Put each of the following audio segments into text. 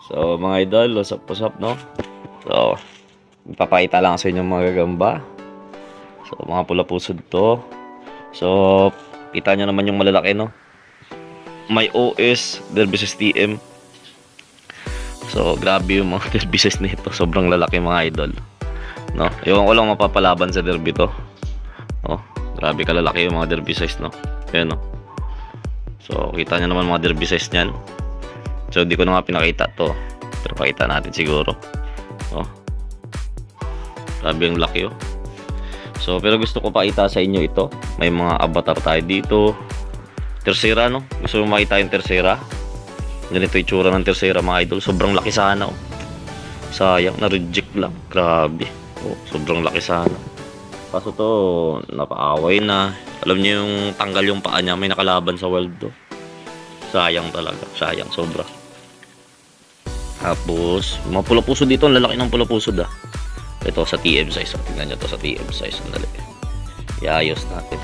So mga idol, usap no? So, ipapakita lang sa inyo mga gagamba. So, mga pula pusod to. So, kita nyo naman yung malalaki, no? May OS, Derbices TM. So, grabe yung mga Derbices nito. Sobrang lalaki mga idol. No? Ewan ko lang mapapalaban sa derby to. No? Grabe kalalaki yung mga Derbices, no? Ayan, no? So, kita nyo naman mga Derbices nyan. So, di ko na nga pinakita to. Pero pakita natin siguro. Oh. Grabe yung laki, oh. So, pero gusto ko pakita sa inyo ito. May mga avatar tayo dito. Tercera, no? Gusto mo makita yung tercera? Ganito yung tsura ng tercera, mga idol. Sobrang laki sana, oh. Sayang, na-reject lang. Grabe. Oh, sobrang laki sana. Kaso to, napaaway na. Alam niyo yung tanggal yung paa niya. May nakalaban sa world, to. Sayang talaga. Sayang, sobra. Tapos, mga pula pusod dito. Ang lalaki ng pula pusod, ah. Ito sa TM size. Tingnan nyo to sa TM size. Sandali. Iayos natin.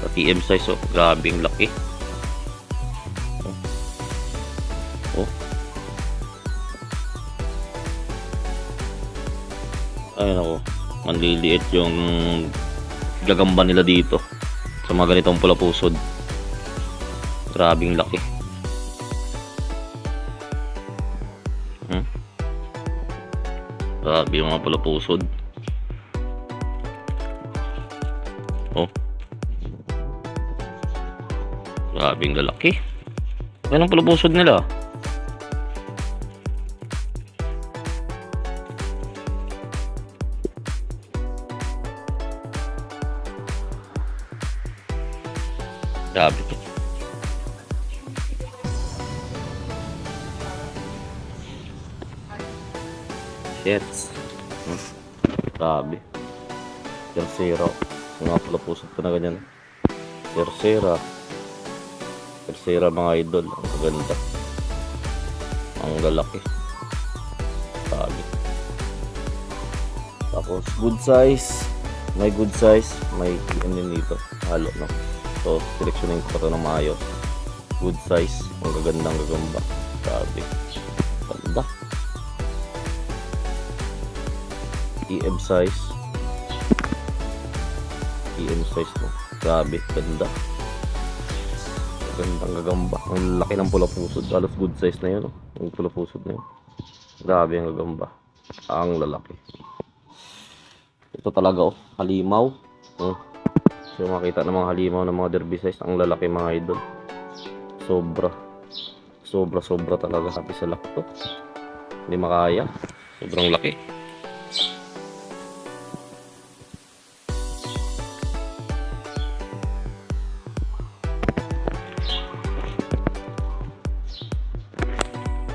Sa TM size, oh. Grabing laki. Oh. Ayun ako. Manliliit yung gagamba nila dito. Sa mga ganitong pula pusod. Grabing laki. Grabe yung mga pula pusod. Oh. Grabing lalaki. Yan ang pula pusod nila. Grabe to. Shit. Grabe. Tercera. Mga pula pusod ko na ganyan. Tercera. Tercera mga idol. Ang ganda. Ang lalaki. Grabe. Tapos good size. May good size. May ano yun dito. Halo no. So seleksyonin ko ito ng maayos. Good size. Ang gagandang gagamba. Grabe. Ganda. TM size. TM size no. Grabe, ganda. Gandang gagamba. Ang laki ng pula pusod. Halos good size na yun, no? Ang pula pusod na yun. Grabe ang gagamba. Ang lalaki. Ito talaga, oh. Halimaw. So, makita ng mga halimaw ng mga derby size. Ang lalaki mga idol. Sobra. Sobra talaga. Sabi sa laki to. Hindi makaya. Sobrang laki.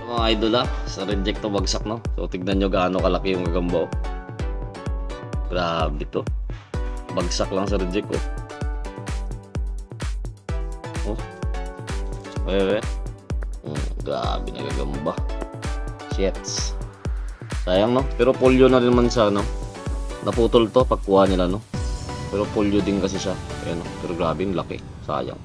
Mga idol, sa reject to bagsak, no? So tignan nyo gaano kalaki yung gagamba, oh. Grabe to. Bagsak lang sa reject, oh. Oh. Grabe na gagamba. Shits. Sayang, no? Pero polio na rin man siya, no? Naputol to pagkuha nila, no? Pero polio din kasi siya. Ayan, no? Pero grabe yung laki. Sayang.